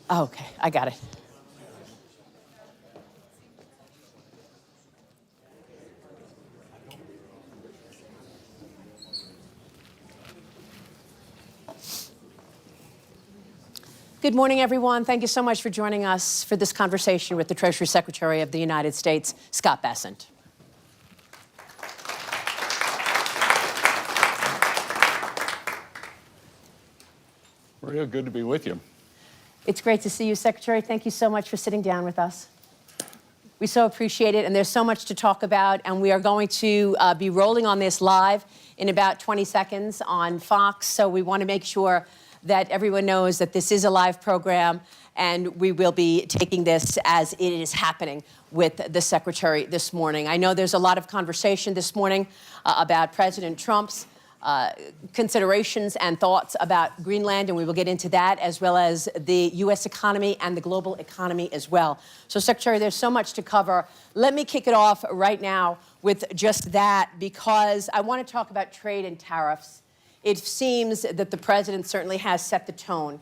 Oh, okay, I got it. Good morning, everyone. Thank you so much for joining us for this conversation with the Treasury Secretary of the United States, Scott Bessent. Maria, good to be with you. It's great to see you, Secretary. Thank you so much for sitting down with us. We so appreciate it, and there's so much to talk about, and we are going to be rolling on this live in about 20 seconds on Fox, so we want to make sure that everyone knows that this is a live program, and we will be taking this as it is happening with the Secretary this morning. I know there's a lot of conversation this morning about President Trump's considerations and thoughts about Greenland, and we will get into that, as well as the U.S. economy and the global economy as well. So, Secretary, there's so much to cover. Let me kick it off right now with just that, because I want to talk about trade and tariffs. It seems that the president certainly has set the tone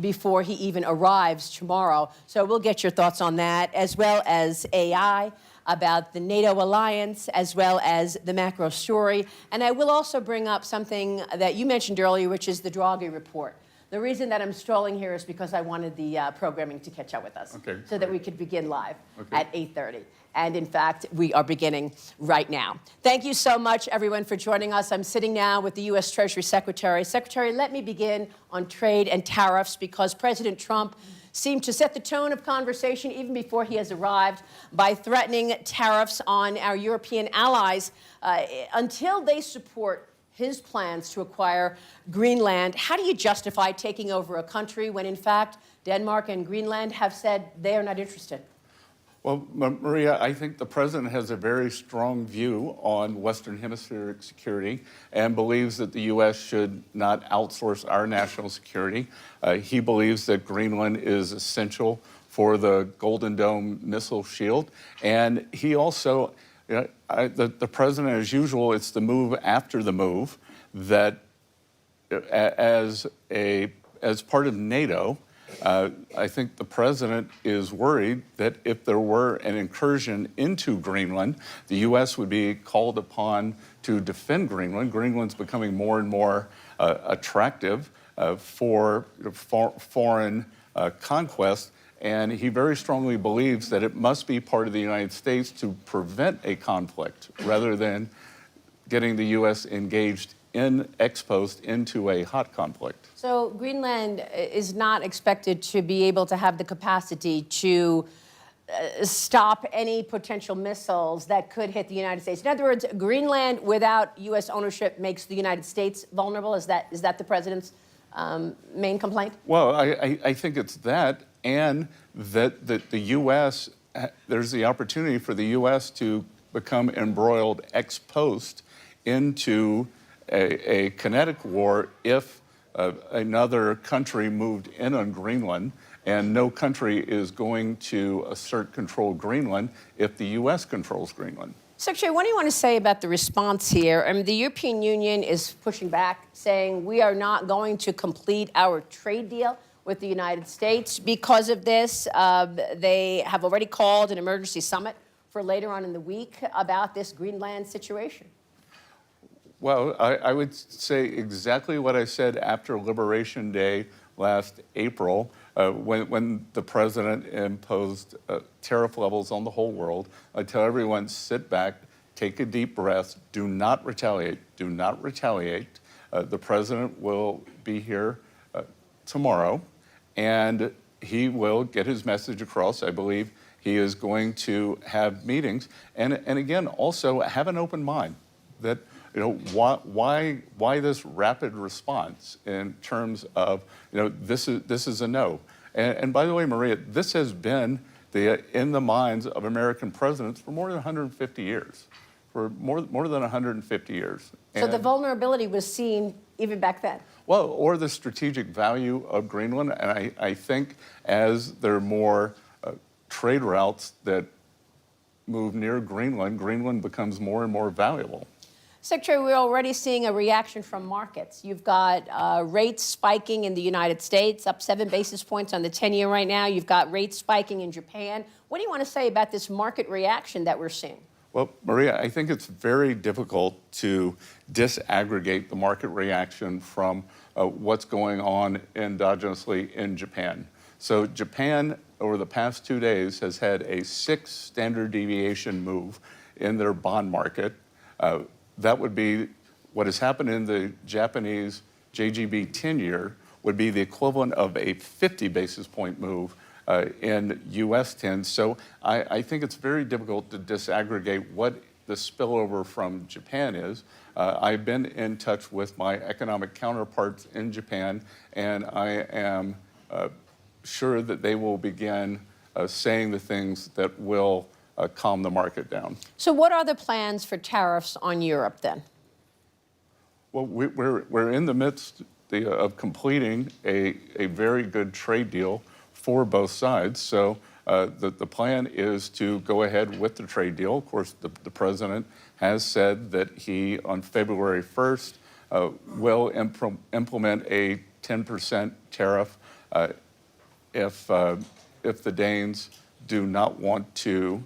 before he even arrives tomorrow. So we'll get your thoughts on that, as well as AI, about the NATO alliance, as well as the macro story. And I will also bring up something that you mentioned earlier, which is the Draghi report. The reason that I'm stalling here is because I wanted the programming to catch up with us, so that we could begin live at 8:30. And in fact, we are beginning right now. Thank you so much, everyone, for joining us. I'm sitting now with the U.S. Treasury Secretary. Secretary, let me begin on trade and tariffs, because President Trump seemed to set the tone of conversation even before he has arrived by threatening tariffs on our European allies until they support his plans to acquire Greenland. How do you justify taking over a country when, in fact, Denmark and Greenland have said they are not interested? Well, Maria, I think the president has a very strong view on Western hemispheric security and believes that the U.S. should not outsource our national security. He believes that Greenland is essential for the Golden Dome missile shield. And he also, the president, as usual, it's the move after the move that as part of NATO, I think the president is worried that if there were an incursion into Greenland, the U.S. would be called upon to defend Greenland. Greenland's becoming more and more attractive for foreign conquest, and he very strongly believes that it must be part of the United States to prevent a conflict rather than getting the U.S. engaged in ex post into a hot conflict. So Greenland is not expected to be able to have the capacity to stop any potential missiles that could hit the United States. In other words, Greenland without U.S. ownership makes the United States vulnerable. Is that the president's main complaint? Well, I think it's that, and that the U.S., there's the opportunity for the U.S. to become embroiled ex post into a kinetic war if another country moved in on Greenland, and no country is going to assert control of Greenland if the U.S. controls Greenland. Secretary, what do you want to say about the response here? I mean, the European Union is pushing back, saying we are not going to complete our trade deal with the United States because of this. They have already called an emergency summit for later on in the week about this Greenland situation. Well, I would say exactly what I said after Liberation Day last April, when the president imposed tariff levels on the whole world. I tell everyone, sit back, take a deep breath, do not retaliate, do not retaliate. The president will be here tomorrow, and he will get his message across. I believe he is going to have meetings, and again, also have an open mind that, why this rapid response in terms of, this is a no. And by the way, Maria, this has been in the minds of American presidents for more than 150 years, for more than 150 years. So the vulnerability was seen even back then? Well, or the strategic value of Greenland. And I think as there are more trade routes that move near Greenland, Greenland becomes more and more valuable. Secretary, we're already seeing a reaction from markets. You've got rates spiking in the United States, up 7 basis points on the 10-year right now. You've got rates spiking in Japan. What do you want to say about this market reaction that we're seeing? Well, Maria, I think it's very difficult to disaggregate the market reaction from what's going on endogenously in Japan. So Japan, over the past 2 days, has had a 6 standard deviation move in their bond market. That would be what has happened in the Japanese JGB 10-year would be the equivalent of a 50 basis point move in U.S. 10. So I think it's very difficult to disaggregate what the spillover from Japan is. I've been in touch with my economic counterparts in Japan, and I am sure that they will begin saying the things that will calm the market down. So what are the plans for tariffs on Europe then? Well, we're in the midst of completing a very good trade deal for both sides. So the plan is to go ahead with the trade deal. Of course, the president has said that he, on February 1st, will implement a 10% tariff if the Danes do not want to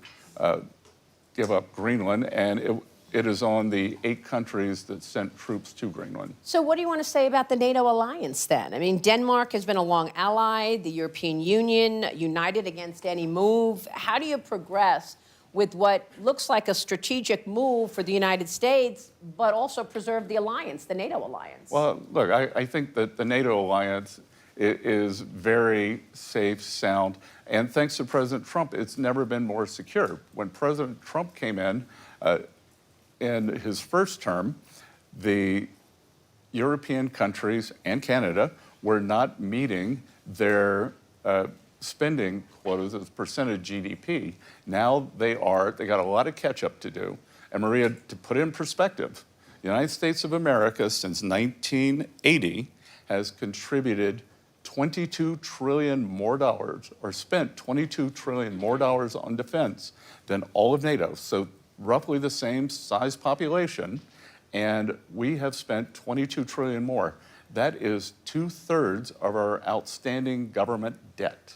give up Greenland, and it is on the 8 countries that sent troops to Greenland. So what do you want to say about the NATO alliance then? I mean, Denmark has been a long ally, the European Union united against any move. How do you progress with what looks like a strategic move for the United States, but also preserve the alliance, the NATO alliance? Well, look, I think that the NATO alliance is very safe, sound, and thanks to President Trump, it's never been more secure. When President Trump came in his first term, the European countries and Canada were not meeting their spending quotas as a percent of GDP. Now they are. They got a lot of catch up to do. And Maria, to put it in perspective, the United States of America since 1980 has contributed $22 trillion more dollars, or spent $22 trillion more dollars on defense than all of NATO. So roughly the same size population, and we have spent $22 trillion more. That is 2/3 of our outstanding government debt.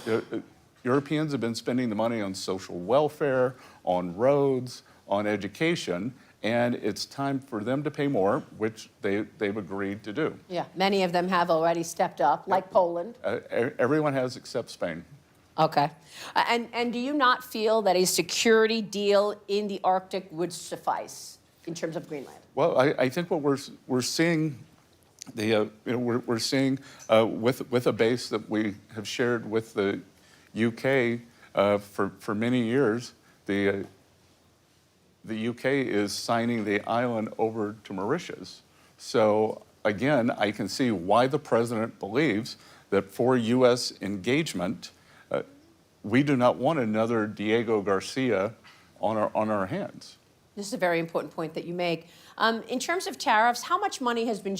The Europeans have been spending the money on social welfare, on roads, on education, and it's time for them to pay more, which they've agreed to do. Yeah, many of them have already stepped up, like Poland. Everyone has except Spain. Okay. And do you not feel that a security deal in the Arctic would suffice in terms of Greenland? Well, I think what we're seeing, we're seeing with a base that we have shared with the UK for many years, the UK is signing the island over to Mauritius. So again, I can see why the president believes that for U.S. engagement, we do not want another Diego Garcia on our hands. This is a very important point that you make. In terms of tariffs, how much money has been